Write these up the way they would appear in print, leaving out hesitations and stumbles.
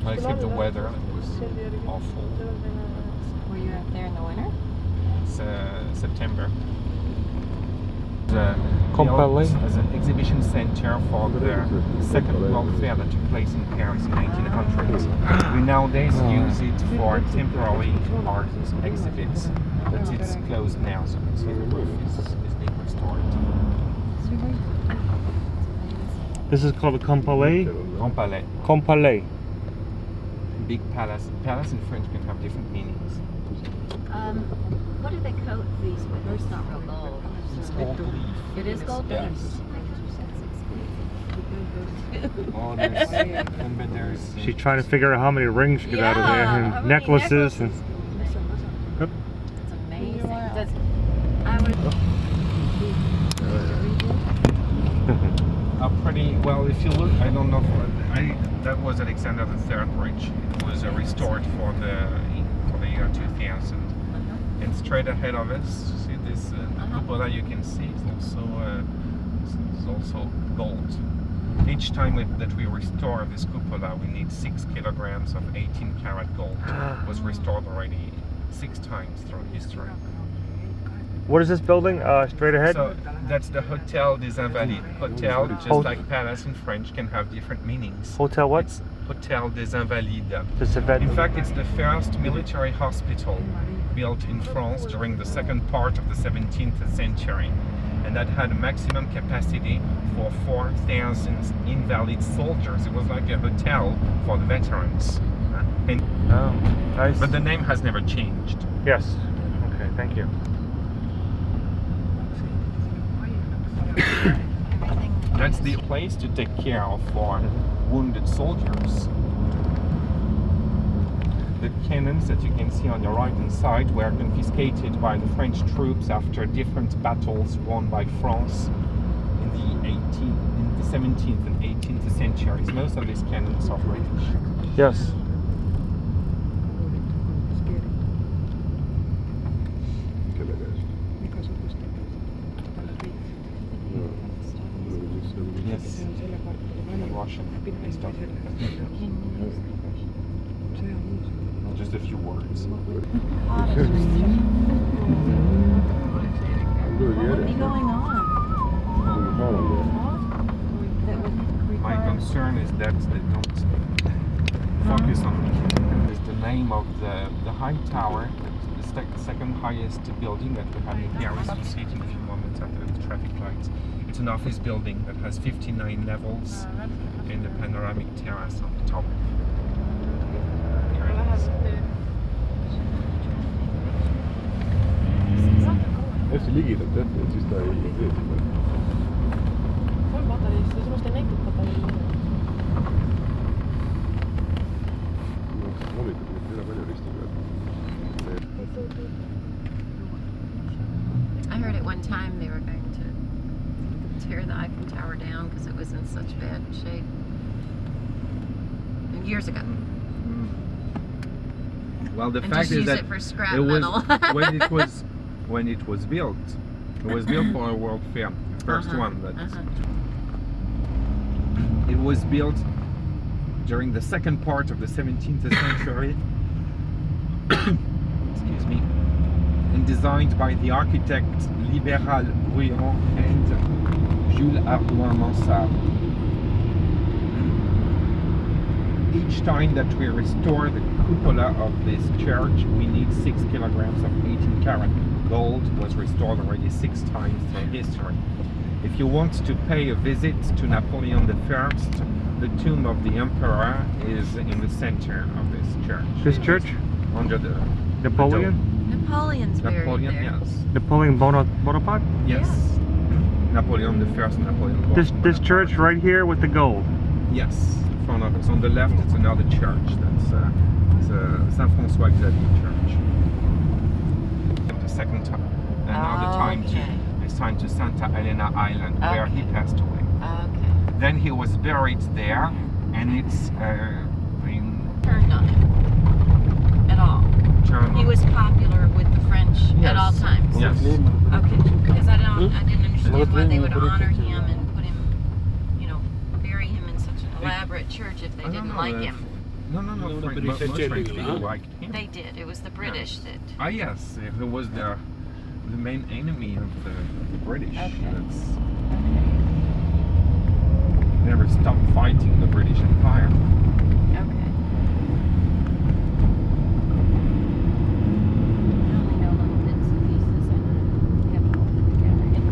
except the weather, it was awful. Were you up there in the winter? It's September. The Palais as an exhibition center for the Second World Fair that took place in Paris in 1800s. We nowadays use it for temporary art exhibits, but it's closed now, so the roof is being restored. This is called a Palais. Grand Palais. Palais. Big palace. Palace in French can have different meanings. What do they coat these with? It's not real gold. It's gold leaf. It is gold leaf? Yes. Oh, there's She's trying to figure out how many rings she get out of there, how and many necklaces. And It's amazing. I would... pretty well. If you look, I don't know. That was Alexander III Bridge. It was restored for the year 2000. And straight ahead of us, see this cupola you can see is also gold. Each time that we restore this cupola, we need 6 kilograms of 18 karat gold. It was restored already 6 times through history. what is this building? Straight ahead? So that's the Hotel des Invalides. Hotel, just like palace in French, can have different meanings. Hotel what? It's Hotel des Invalides. This event. In fact, it's the first military hospital built in France during the second part of the 17th century. And that had a maximum capacity for 4,000 invalid soldiers. It was like a hotel for the veterans. And, Oh, nice. but the name has never changed. Yes. Okay, thank you. That's the place to take care of for wounded soldiers. The cannons that you can see on your right hand side were confiscated by the French troops after different battles won by France in the 17th and 18th centuries. Most of these cannons are British. Yes. Yes. In Russian. They started. Just a few words. What's going on? My concern is that they don't focus on it. It's the name of the high tower, the second highest building that we have in Paris. You see it in a few moments after the traffic lights. It's an office building that has 59 levels and a panoramic terrace on the top. Here it is. hästi ligidalt ette, et siis ta ei tee seda. 3 patareis, see on semmoista make-up patareis. Loomitud, et ei ole palju risti peal. I heard at one time they were going to tear the Eiffel Tower down because it was in such bad shape. Years ago. Well, the And fact just is use that it for scrap it was metal. when it was built. It was built for a World Fair, first one. But it was built during the second part of the 17th century. Excuse me. And designed by the architect Libéral Bruyant and Jules Ardouin-Mansart. Each time that we restore the cupola of this church, we need 6 kilograms of 18 karat. Gold was restored already 6 times through history. If you want to pay a visit to Napoleon I, the tomb of the emperor is in the center of this church. This church? Under the Napoleon? Napoleon's buried Napoleon, there. yes. Napoleon Bonaparte? Yes. Napoleon I, Napoleon Bonaparte. This church right here with the gold? Yes. In front of us. On the left, it's another church. That's Saint François Xavier Church. The second time. And now it's time to Santa Elena Island, where he passed away. Okay. Then he was buried there, and it's Turned on him at all. He was popular with the French at all times. Yes. Okay. Because I didn't understand why they would honor him and put him, bury him in such an elaborate church if they didn't like him. No, most French people liked him. They did. It was the British that. Ah, yes, he was the main enemy of the British. Okay. That's never stopped fighting the British Empire. Okay. I only know little bits and pieces. I haven't all put together yet.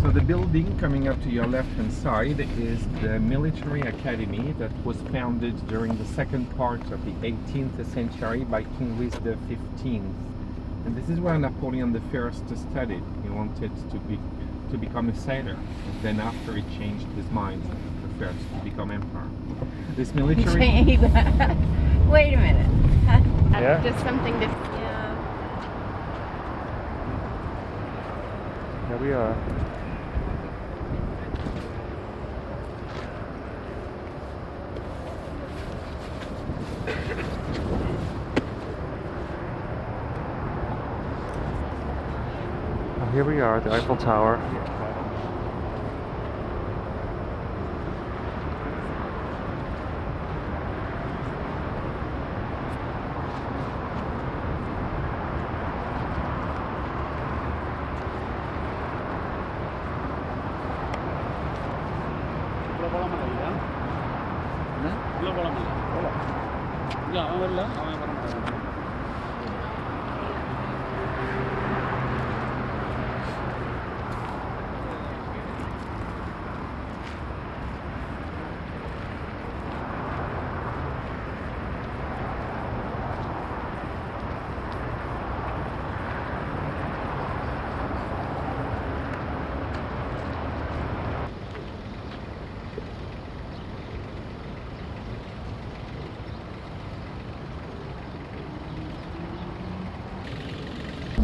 So the building coming up to your left-hand side is the military academy that was founded during the second part of the 18th century by King Louis XV. And this is where Napoleon I studied. He wanted to become a sailor. Then after he changed his mind, preferred to become emperor. This military... Wait a minute. Yeah. Just something different. Yeah. Here we are. Here we are at the Eiffel Tower.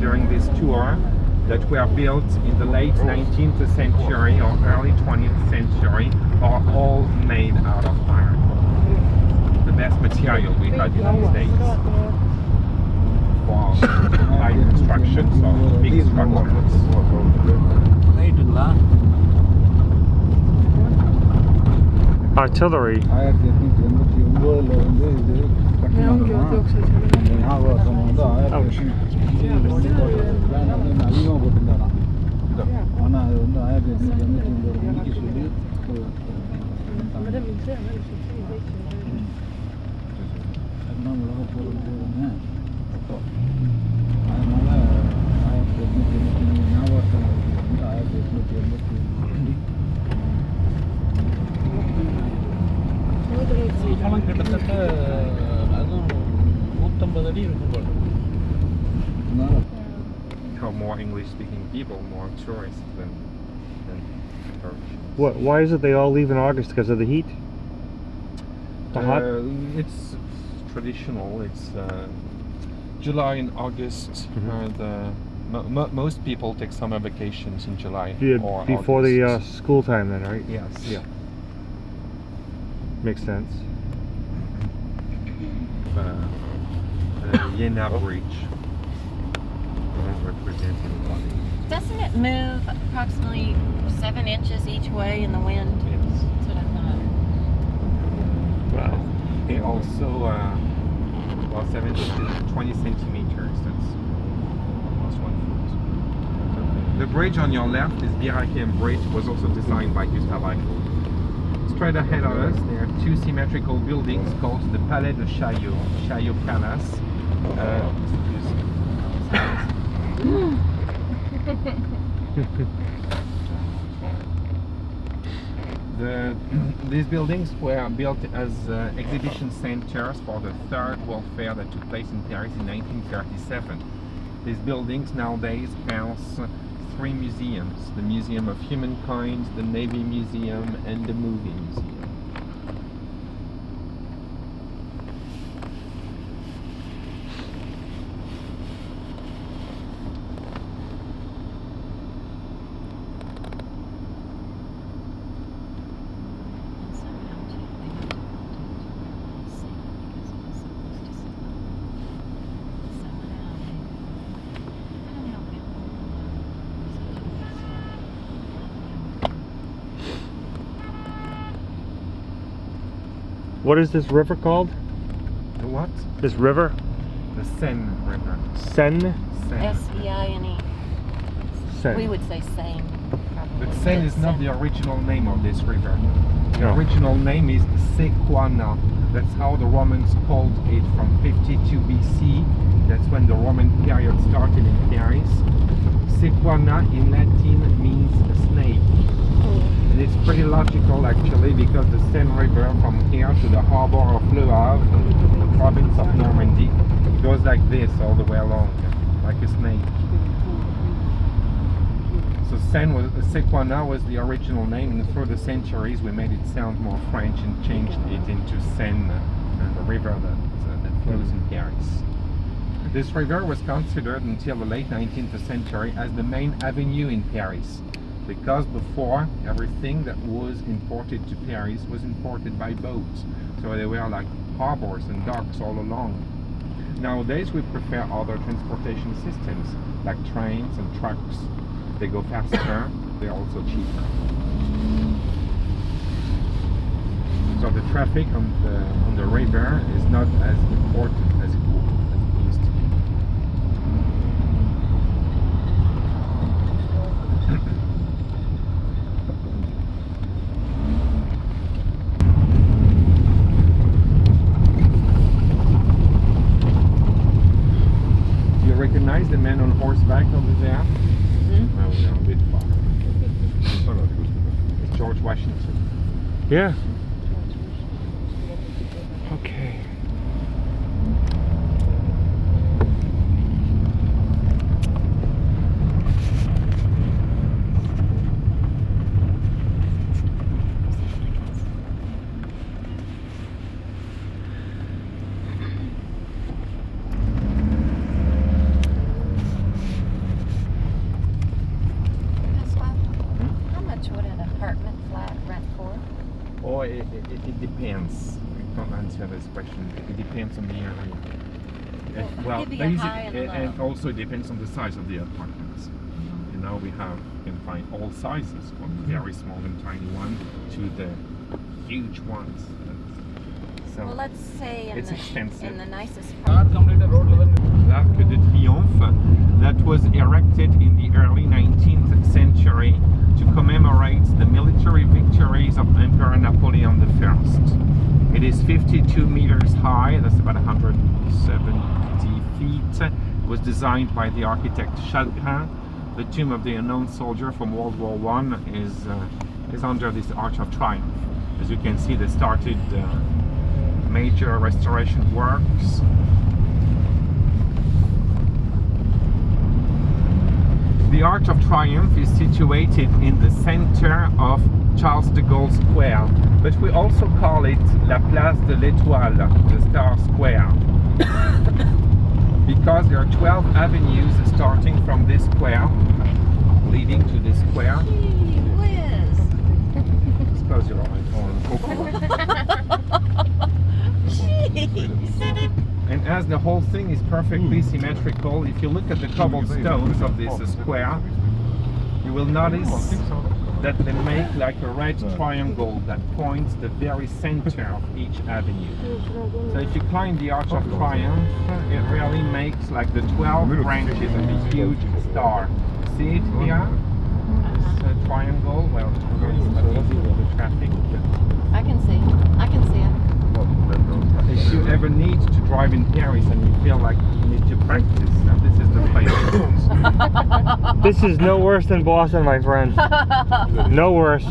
During this tour that were built in the late 19th century or early 20th century are all made out of iron. The best material we had in these days for high constructions or big structures. Artillery. More English-speaking people, more tourists than Turkish. Why is it they all leave in August? Because of the heat? The hot? It's traditional. It's July and August. Most people take summer vacations in July or before August. the school time then, right? Yes. Yeah. Makes sense. Jena Bridge. Doesn't it move approximately 7 inches each way in the wind? Yes. That's what I thought. Wow. It also, well, 7 to 20 centimeters. That's almost 1 foot. The bridge on your left, this Birakem Bridge, was also designed by Gustave Eiffel. Straight ahead of us, there are two symmetrical buildings called the Palais De Chaillot, Chaillot Palace. These buildings were built as exhibition centers for the Third World Fair that took place in Paris in 1937. These buildings nowadays house 3 museums: the Museum of Humankind, the Navy Museum, and the Movie Museum. What is this river called? The what? This river? The Seine River. Seine? Seine. S-E-I-N-E. Seine. We would say Seine. Probably. But Seine is not the original name of this river. The No. original name is Sequana. That's how the Romans called it from 52 BC. That's when the Roman period started in Paris. Sequana in Latin means snake. And it's pretty logical actually, because the Seine River from here to the harbor of Le Havre, the province of Normandy, it goes like this all the way along, like a snake. So Sequana was the original name, and through the centuries we made it sound more French and changed it into Seine, the river that flows in Paris. This river was considered until the late 19th century as the main avenue in Paris, because before everything that was imported to Paris was imported by boats. So there were like harbors and docks all along. Nowadays we prefer other transportation systems like trains and trucks. They go faster, they're also cheaper. So the traffic on the river is not as important as it used to be. Do you recognize the man on horseback over there? No, we are a bit far. It's George Washington. Yeah. Okay. How much would an apartment flat rent for? Oh, it depends. I can't answer this question. It depends on the area. Well, give you a high and a low. and also it depends on the size of the apartments. You know, you can find all sizes, from very small and tiny one to the huge ones. So Well, let's say it's expensive. in the nicest part. L'Arc de Triomphe that was erected in the early 19th century to commemorate the military victories of Emperor Napoleon I. It is 52 meters high, that's about 170 feet. It was designed by the architect Chagrin. The tomb of the unknown soldier from World War I is under this Arch of Triumph. As you can see, they started major restoration works. The Arch of Triumph is situated in the center of Charles de Gaulle Square, but we also call it La Place de l'Étoile, the Star Square, because there are 12 avenues starting from this square, leading to this square. Gee whiz! Just close your eyes. Jeez! And as the whole thing is perfectly symmetrical, if you look at the cobblestones of this square, you will notice that they make like a red triangle that points the very center of each avenue. So if you climb the Arch of Triumph, it really makes like the 12 branches of a huge star. See it here? This triangle. Well, it's not easy with the traffic. I can see it. If you ever need to drive in Paris and you feel like you need to practice, this is the place. This is no worse than Boston, my friend. No worse.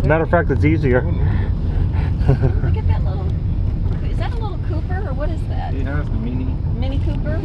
Matter of fact, it's easier. Look at that little. Is that a little Cooper or what is that? It has the Mini Mini Cooper?